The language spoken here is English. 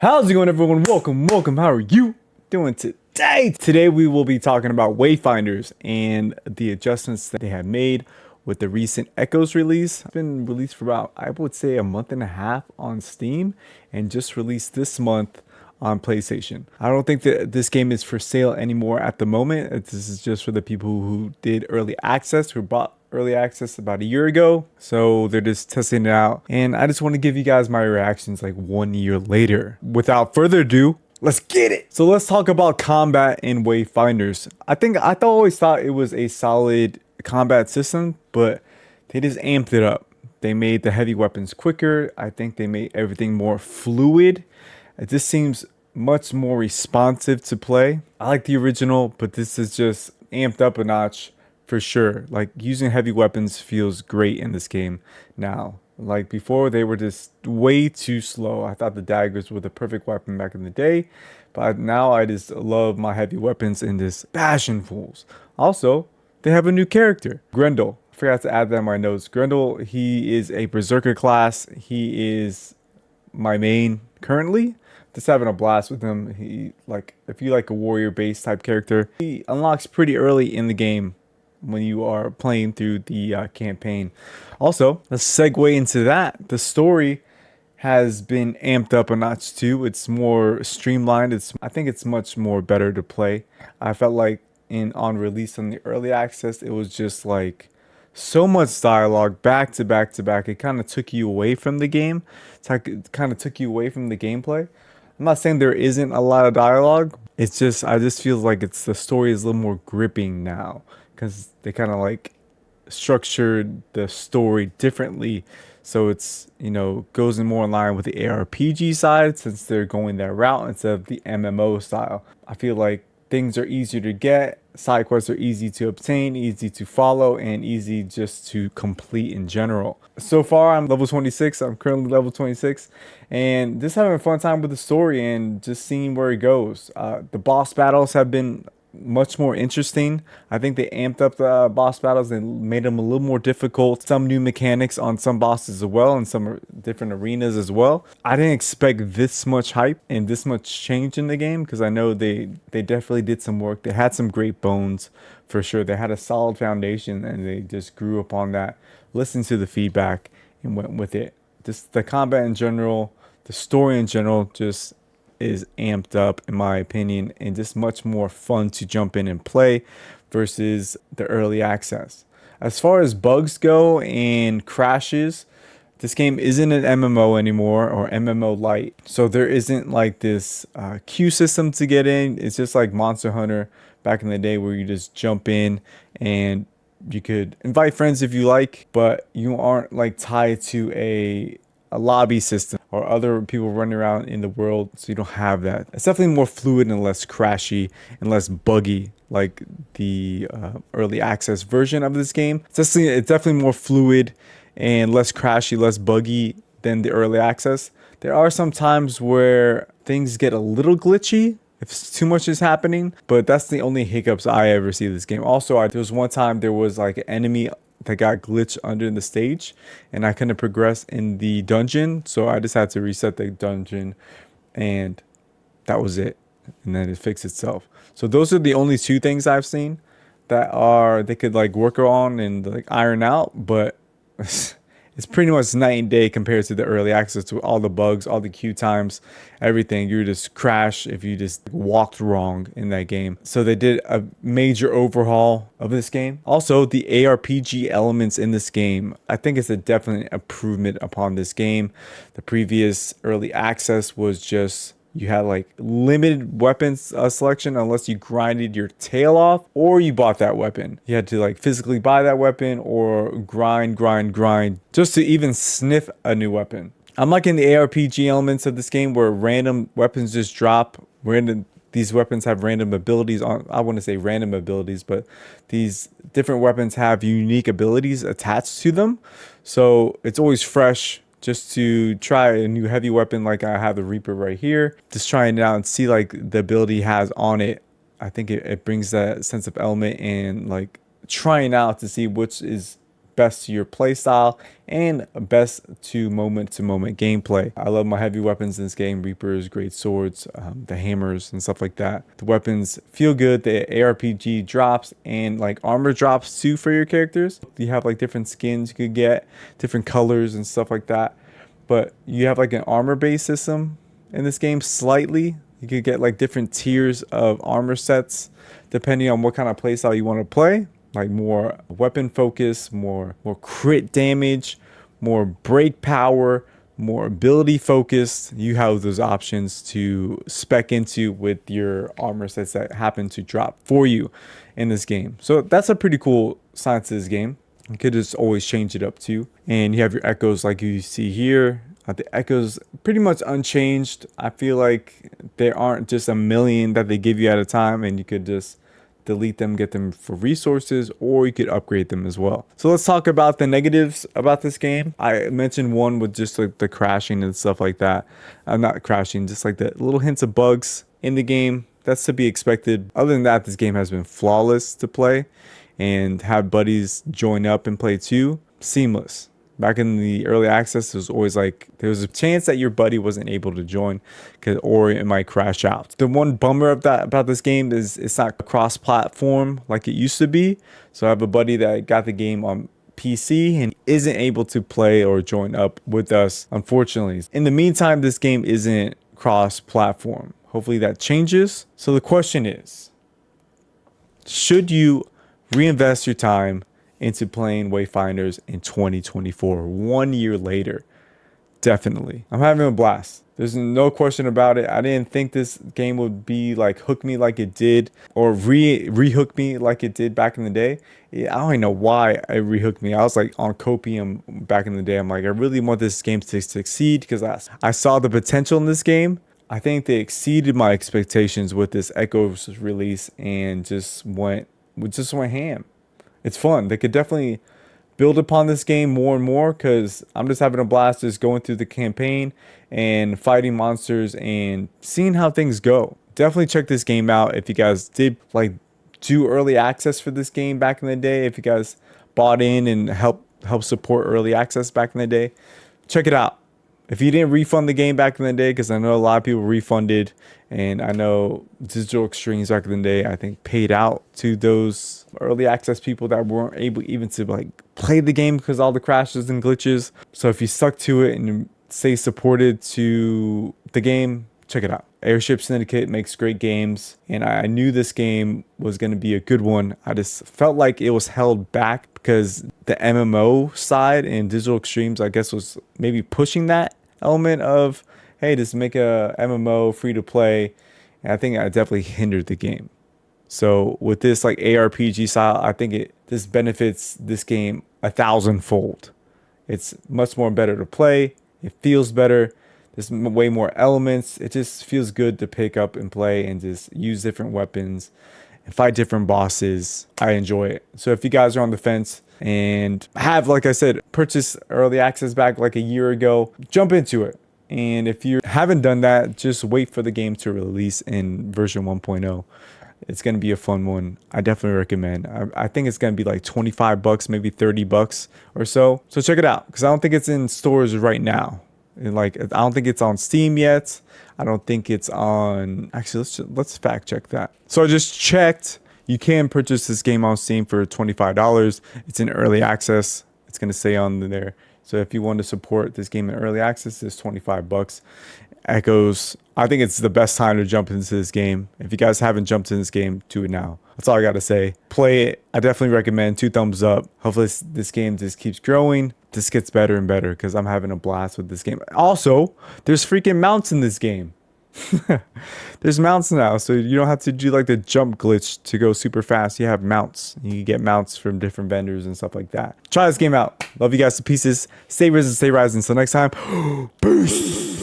How's it going, everyone? Welcome. How are you doing today? Today we will be talking about Wayfinders and the adjustments that they have made with the recent Echoes release. It's been released for about, I would say, a month and a half on Steam and just released this month on PlayStation. I don't think that this game is for sale anymore at the moment. This is just for the people who did early access, who bought early access about a year ago. So they're just testing it out. And I just want to give you guys my reactions like 1 year later. Without further ado, let's get it. So let's talk about combat in Wayfinders. I always thought it was a solid combat system, but they just amped it up. They made the heavy weapons quicker. I think they made everything more fluid. It just seems much more responsive to play. I like the original, but this is just amped up a notch for sure. Like, using heavy weapons feels great in this game now. Like, before, they were just way too slow. I thought the daggers were the perfect weapon back in the day, but now I just love my heavy weapons in this bashing fools. Also, they have a new character, Grendel. I forgot to add that in my notes. Grendel, he is a berserker class. He is my main currently. Just having a blast with him. He, like, if you like a warrior based type character, he unlocks pretty early in the game when you are playing through the campaign. Also, let's segue into that. The story has been amped up a notch too. It's more streamlined. I think it's much more better to play. I felt like on release on the early access, it was just like so much dialogue back to back to back. It kind of took you away from the game. It kind of took you away from the gameplay. I'm not saying there isn't a lot of dialogue. It's just, I just feel like the story is a little more gripping now because they kind of like structured the story differently. So it's, goes in more in line with the ARPG side since they're going that route instead of the MMO style. I feel like things are easier to get. Side quests are easy to obtain, easy to follow, and easy just to complete in general. So far, I'm level 26. I'm currently level 26, and just having a fun time with the story and just seeing where it goes. The boss battles have been much more interesting. I think they amped up the boss battles and made them a little more difficult. Some new mechanics on some bosses as well, and some different arenas as well. I didn't expect this much hype and this much change in the game because I know they definitely did some work. They had some great bones for sure. They had a solid foundation and they just grew upon that, listened to the feedback and went with it. Just the combat in general, the story in general, just is amped up in my opinion, and just much more fun to jump in and play versus the early access. As far as bugs go and crashes, this game isn't an MMO anymore, or MMO light, so there isn't like this queue system to get in. It's just like Monster Hunter back in the day where you just jump in and you could invite friends if you like, but you aren't like tied to a lobby system or other people running around in the world, so you don't have that. It's definitely more fluid and less crashy and less buggy like the early access version of this game. It's definitely more fluid and less crashy, less buggy than the early access. There are some times where things get a little glitchy if too much is happening, but that's the only hiccups I ever see this game. Also, there was one time there was like an enemy that got glitched under the stage and I couldn't progress in the dungeon, so I just had to reset the dungeon and that was it, and then it fixed itself. So those are the only two things I've seen that they could like work on and like iron out, but it's pretty much night and day compared to the early access, to all the bugs, all the queue times, everything. You just crash if you just walked wrong in that game. So they did a major overhaul of this game. Also, the ARPG elements in this game, I think it's a definite improvement upon this game. The previous early access was just, you had like limited weapons selection unless you grinded your tail off or you bought that weapon. You had to like physically buy that weapon or grind just to even sniff a new weapon. I'm liking the ARPG elements of this game where random weapons just drop. These weapons have random abilities on, I wouldn't say random abilities, but these different weapons have unique abilities attached to them. So it's always fresh just to try a new heavy weapon. Like I have the Reaper right here, just trying it out and see like the ability has on it. I think it brings that sense of element and like trying out to see which is best to your play style and best to moment gameplay. I love my heavy weapons in this game: Reapers, great swords, the hammers and stuff like that. The weapons feel good. The ARPG drops and like armor drops too for your characters. You have like different skins you could get, different colors and stuff like that. But you have like an armor based system in this game slightly. You could get like different tiers of armor sets depending on what kind of playstyle you want to play. Like more weapon focus, more crit damage, more break power, more ability focused. You have those options to spec into with your armor sets that happen to drop for you in this game. So that's a pretty cool side to this game. You could just always change it up too. And you have your echoes like you see here. The echoes pretty much unchanged. I feel like there aren't just a million that they give you at a time, and you could just delete them, get them for resources, or you could upgrade them as well. So let's talk about the negatives about this game. I mentioned one with just like the crashing and stuff like that. Not crashing, just like the little hints of bugs in the game. That's to be expected. Other than that, this game has been flawless to play, and have buddies join up and play too. Seamless. Back in the early access, it was always like there was a chance that your buddy wasn't able to join, or it might crash out. The one bummer about this game is it's not cross-platform like it used to be. So I have a buddy that got the game on PC and isn't able to play or join up with us, unfortunately. In the meantime, this game isn't cross-platform. Hopefully that changes. So the question is, should you reinvest your time into playing Wayfinders in 2024, 1 year later? Definitely. I'm having a blast. There's no question about it. I didn't think this game would be like hook me like it did, or re-hook me like it did back in the day. I don't even know why it re-hooked me. I was like on copium back in the day. I'm like, I really want this game to succeed because I saw the potential in this game. I think they exceeded my expectations with this Echoes release and just went ham. It's fun. They could definitely build upon this game more and more, because I'm just having a blast just going through the campaign and fighting monsters and seeing how things go. Definitely check this game out if you guys did like do early access for this game back in the day. If you guys bought in and help support early access back in the day, check it out. If you didn't refund the game back in the day, because I know a lot of people refunded, and I know Digital Extremes back in the day, I think, paid out to those early access people that weren't able even to like play the game because all the crashes and glitches. So if you stuck to it and stay supported to the game, check it out. Airship Syndicate makes great games, and I knew this game was going to be a good one. I just felt like it was held back because the MMO side and Digital Extremes, I guess, was maybe pushing that element of, hey, just make a MMO free to play. And I think I definitely hindered the game. So with this like ARPG style, I think this benefits this game 1,000-fold. It's much more better to play. It feels better. There's way more elements. It just feels good to pick up and play and just use different weapons and fight different bosses. I enjoy it. So if you guys are on the fence and have, like I said, purchased early access back like a year ago, jump into it. And if you haven't done that, just wait for the game to release in version 1.0. It's going to be a fun one. I definitely recommend. I think it's going to be like $25, maybe $30 or so. So check it out, because I don't think it's in stores right now. Like, I don't think it's on Steam yet. I don't think it's on, actually, let's fact check that. So I just checked. You can purchase this game on Steam for $25. It's in early access. It's going to say on there. So if you want to support this game in early access, it's $25. Echoes, I think it's the best time to jump into this game. If you guys haven't jumped in this game, do it now. That's all I got to say. Play it. I definitely recommend. 2 thumbs up. Hopefully this game just keeps growing. This gets better and better, because I'm having a blast with this game. Also, there's freaking mounts in this game. There's mounts now, so you don't have to do like the jump glitch to go super fast. You have mounts. You can get mounts from different vendors and stuff like that. Try this game out. Love you guys to pieces. Stay risen, stay rising. Until next time, peace.